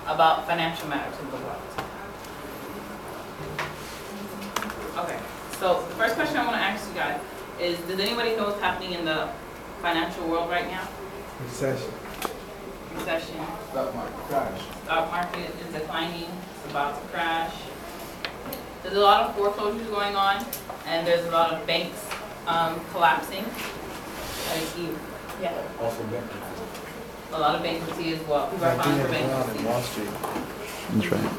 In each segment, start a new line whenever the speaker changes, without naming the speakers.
about financial matters in the world. Okay, so the first question I want to ask you guys is, does anybody know what's happening in the financial world right now?
Recession.
Recession.
Stock market crash.
Stock market is declining. It's about to crash. There's a lot of foreclosures going on, and there's a lot of banks collapsing. Yeah.
Also bankruptcy.
A lot of bankruptcy as well. People are filing for bankruptcy.
Wall Street.
That's right.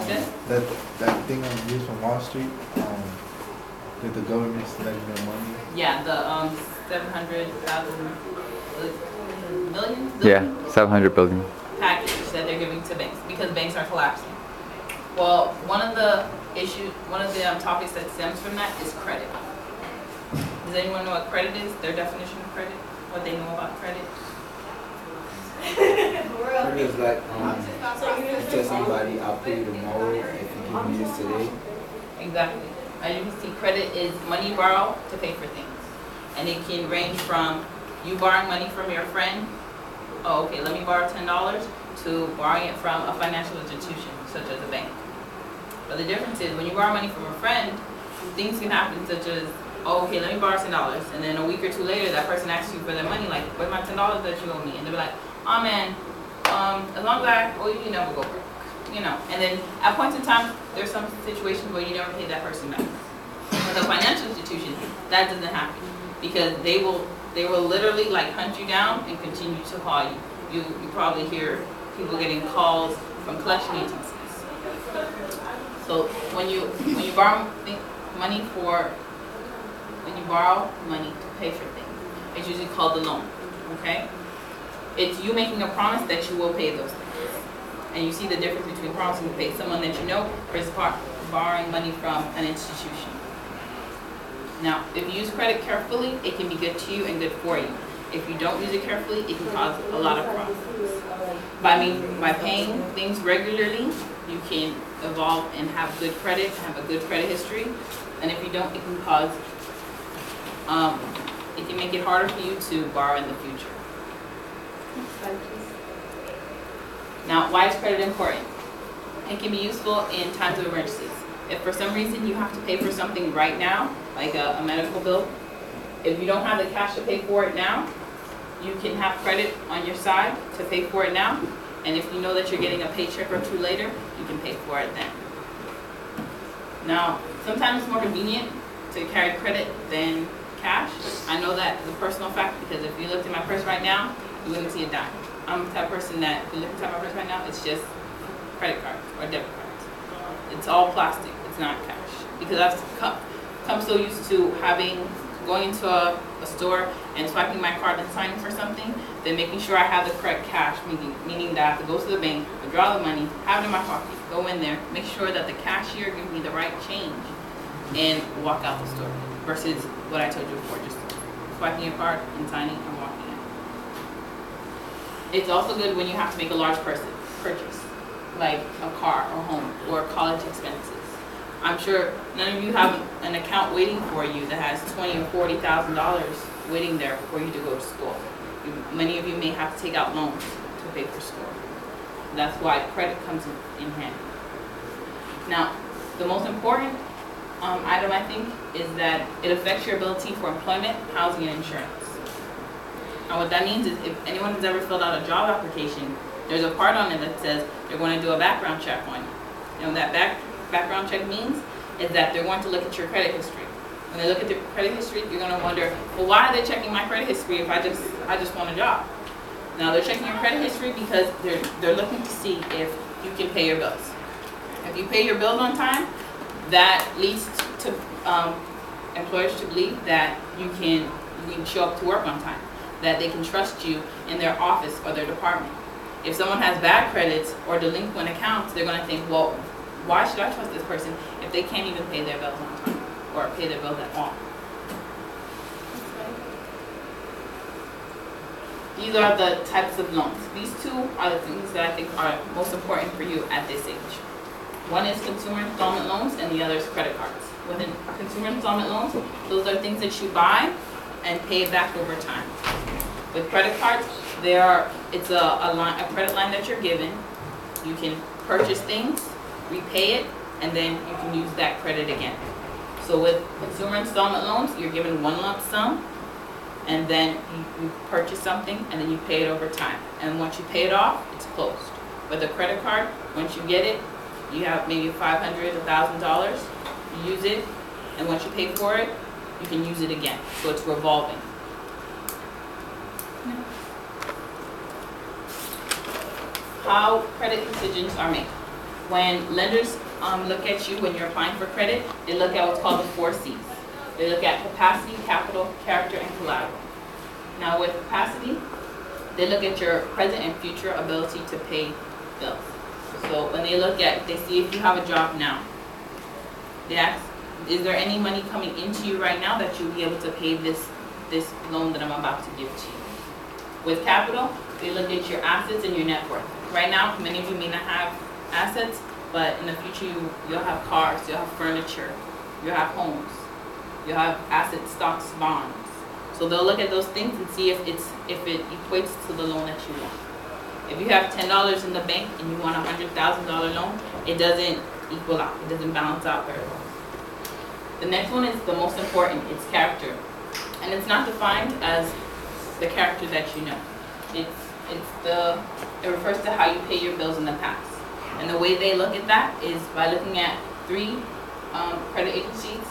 Okay.
That thing on the news from Wall Street, that the government's letting their money.
Yeah, the 700,000 million.
Yeah, 700 billion.
Package that they're giving to banks because banks are collapsing. Well, one of the topics that stems from that is credit. Does anyone know what credit is? Their definition of credit? What they know about credit?
Credit is like, you tell somebody, I'll pay you tomorrow if you give me this today.
Exactly. As you can see, credit is money you borrow to pay for things. And it can range from you borrowing money from your friend, oh, okay, let me borrow $10, to borrowing it from a financial institution, such as a bank. But the difference is, when you borrow money from a friend, things can happen such as, oh, okay, let me borrow $10, and then a week or two later, that person asks you for their money, like, where's my $10 that you owe me? And they'll be like, oh man, as long as I owe you, you never go broke. You know, and then at points in time, there's some situations where you never pay that person back. With a financial institution, that doesn't happen, because they will literally like hunt you down and continue to call you. You probably hear people getting calls from collection agencies. So when you borrow money to pay for things, it's usually called a loan. Okay, it's you making a promise that you will pay those things. And you see the difference between promising to pay someone that you know versus borrowing money from an institution. Now, if you use credit carefully, it can be good to you and good for you. If you don't use it carefully, it can cause a lot of problems. By paying things regularly, you can evolve and have good credit, have a good credit history. And if you don't, it can cause, it can make it harder for you to borrow in the future. Now, why is credit important? It can be useful in times of emergencies. If for some reason you have to pay for something right now, like a medical bill, if you don't have the cash to pay for it now, you can have credit on your side to pay for it now. And if you know that you're getting a paycheck or two later, you can pay for it then. Now, sometimes it's more convenient to carry credit than cash. I know that as a personal fact, because if you looked at my purse right now, you wouldn't see a dime. I'm the type of person that, if you look at my purse right now, it's just credit cards or debit cards. It's all plastic, it's not cash. Because I've come so used to going into a store and swiping my card and signing for something, then making sure I have the correct cash, meaning that I have to go to the bank, withdraw the money, have it in my pocket, go in there, make sure that the cashier gives me the right change, and walk out the store. Versus what I told you before, just swiping your card and signing and walking out. It's also good when you have to make a large purchase, like a car or home or college expenses. I'm sure none of you have an account waiting for you that has $20,000 or $40,000 waiting there for you to go to school. Many of you may have to take out loans to pay for school. That's why credit comes in handy. Now, the most important item, I think, is that it affects your ability for employment, housing, and insurance. Now, what that means is if anyone has ever filled out a job application, there's a part on it that says they're going to do a background check on you. You know, that background check means is that they're going to look at your credit history. When they look at the credit history, you're going to wonder, well, why are they checking my credit history if I just want a job? Now, they're checking your credit history because they're looking to see if you can pay your bills. If you pay your bills on time, that leads to employers to believe that you can show up to work on time, that they can trust you in their office or their department. If someone has bad credits or delinquent accounts, they're going to think, well, why should I trust this person if they can't even pay their bills on time or pay their bills at all? These are the types of loans. These two are the things that I think are most important for you at this age. One is consumer installment loans and the other is credit cards. Within consumer installment loans, those are things that you buy and pay it back over time. With credit cards, it's a credit line that you're given, you can purchase things, repay it, and then you can use that credit again. So with consumer installment loans, you're given one lump sum, and then you purchase something, and then you pay it over time. And once you pay it off, it's closed. With a credit card, once you get it, you have maybe $500, $1,000, you use it, and once you pay for it, you can use it again. So it's revolving. How credit decisions are made. When lenders look at you when you're applying for credit, they look at what's called the 4 C's. They look at capacity, capital, character, and collateral. Now with capacity, they look at your present and future ability to pay bills. So when they look at, they see if you have a job now. They ask, is there any money coming into you right now that you'll be able to pay this loan that I'm about to give to you? With capital, they look at your assets and your net worth. Right now, many of you may not have assets, but in the future you'll have cars, you'll have furniture, you'll have homes, you'll have assets, stocks, bonds. So they'll look at those things and see if it equates to the loan that you want. If you have $10 in the bank and you want a $100,000 loan, it doesn't equal out. It doesn't balance out very well. The next one is the most important. It's character, and it's not defined as the character that you know. It refers to how you pay your bills in the past. And the way they look at that is by looking at 3 credit agencies,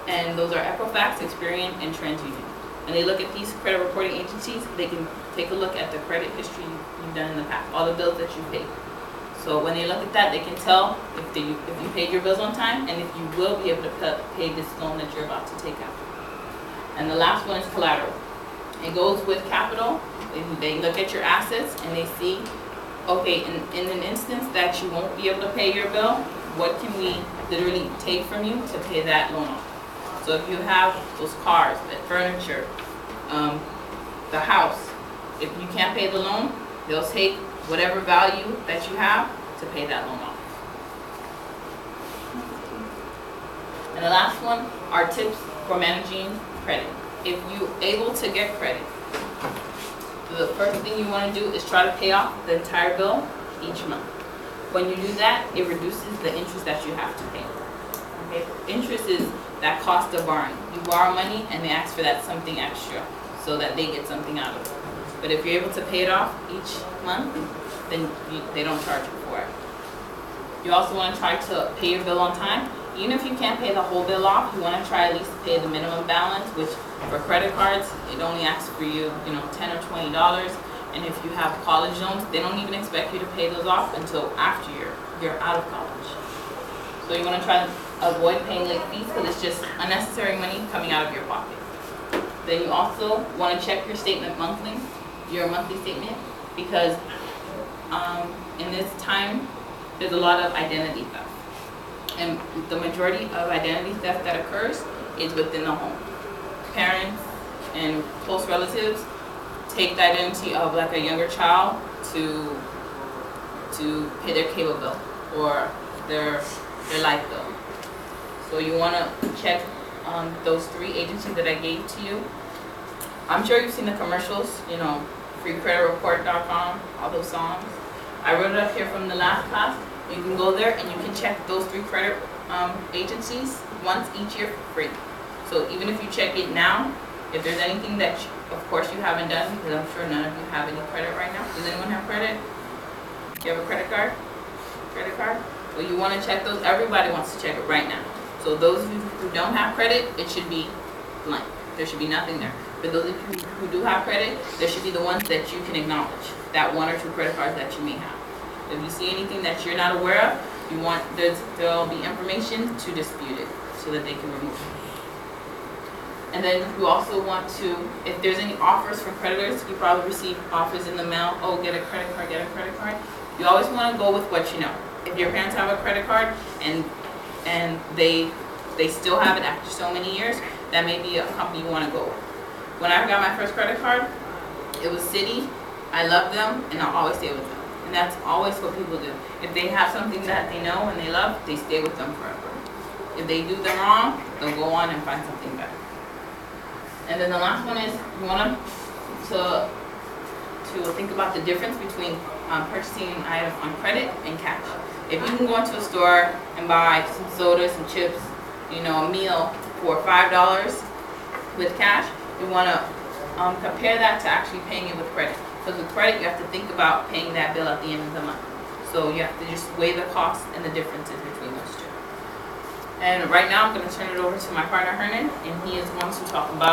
and those are Equifax, Experian, and TransUnion. And they look at these credit reporting agencies. They can take a look at the credit history you've done in the past, all the bills that you paid. So when they look at that, they can tell if you paid your bills on time and if you will be able to pay this loan that you're about to take out. And the last one is collateral. It goes with capital. They look at your assets and they see, okay, in an instance that you won't be able to pay your bill, what can we literally take from you to pay that loan off? So if you have those cars, the furniture, the house, if you can't pay the loan, they'll take whatever value that you have to pay that loan off. And the last one are tips for managing credit. If you're able to get credit, the first thing you want to do is try to pay off the entire bill each month. When you do that, it reduces the interest that you have to pay. Okay? Interest is that cost of borrowing. You borrow money and they ask for that something extra so that they get something out of it. But if you're able to pay it off each month, then they don't charge you for it. You also want to try to pay your bill on time. Even if you can't pay the whole bill off, you want to try at least to pay the minimum balance, which for credit cards, it only asks for you, $10 or $20. And if you have college loans, they don't even expect you to pay those off until after you're out of college. So you want to try to avoid paying late fees because it's just unnecessary money coming out of your pocket. Then you also want to check your statement monthly, your monthly statement, because in this time, there's a lot of identity theft. And the majority of identity theft that occurs is within the home. Parents and close relatives take the identity of like a younger child to pay their cable bill or their light bill. So you want to check those 3 agencies that I gave to you. I'm sure you've seen the commercials, freecreditreport.com, all those songs. I wrote it up here from the last class. You can go there and you can check those 3 credit agencies once each year for free. So even if you check it now, if there's anything that, of course, you haven't done, because I'm sure none of you have any credit right now. Does anyone have credit? Do you have a credit card? Credit card? Well, you want to check those. Everybody wants to check it right now. So those of you who don't have credit, it should be blank. There should be nothing there. For those of you who do have credit, there should be the ones that you can acknowledge, that 1 or 2 credit cards that you may have. If you see anything that you're not aware of, there'll be information to dispute it so that they can remove it. And then you also want to, if there's any offers from creditors, you probably receive offers in the mail. Oh, get a credit card, get a credit card. You always want to go with what you know. If your parents have a credit card and they still have it after so many years, that may be a company you want to go with. When I got my first credit card, it was Citi. I love them and I'll always stay with them. And that's always what people do. If they have something that they know and they love, they stay with them forever. If they do them wrong, they'll go on and find something better. And then the last one is you want to think about the difference between purchasing an item on credit and cash. If you can go into a store and buy some soda, some chips, you know, a meal for $5 with cash, you want to compare that to actually paying it with credit. Because with credit, you have to think about paying that bill at the end of the month. So you have to just weigh the cost and the differences between those two. And right now, I'm going to turn it over to my partner, Hernan, and he is going to talk about